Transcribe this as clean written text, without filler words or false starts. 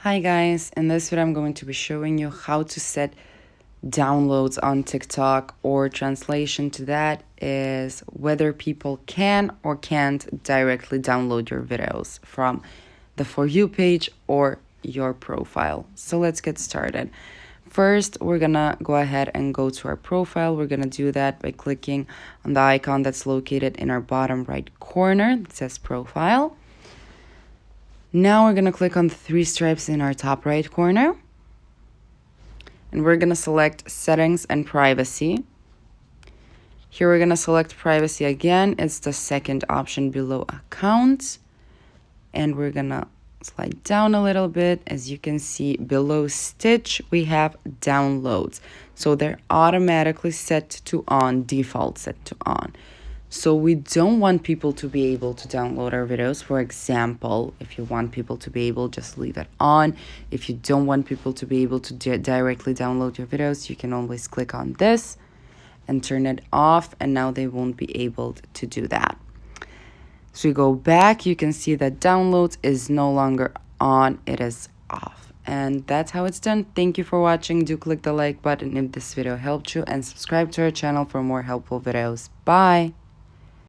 Hi guys, in this video I'm going to be showing you how to set downloads on TikTok, or translation to that is whether people can or can't directly download your videos from the For You page or your profile. So let's get started. First, we're gonna go ahead and go to our profile. We're gonna do that by clicking on the icon that's located in our bottom right corner that says profile. Now we're going to click on the three stripes in our top right corner. And we're going to select settings and privacy. Here we're going to select privacy again. It's the second option below accounts. And we're going to slide down a little bit. As you can see below Stitch, we have downloads. So they're automatically set to on, default set to on. So we don't want people to be able to download our videos. For example, if you want people to be able, just leave it on. If you don't want people to be able to directly download your videos, you can always click on this and turn it off, and now they won't be able to do that. So we go back, you can see that downloads is no longer on, it is off. And that's how it's done. Thank you for watching. Do click the like button if this video helped you, and subscribe to our channel for more helpful videos. Bye!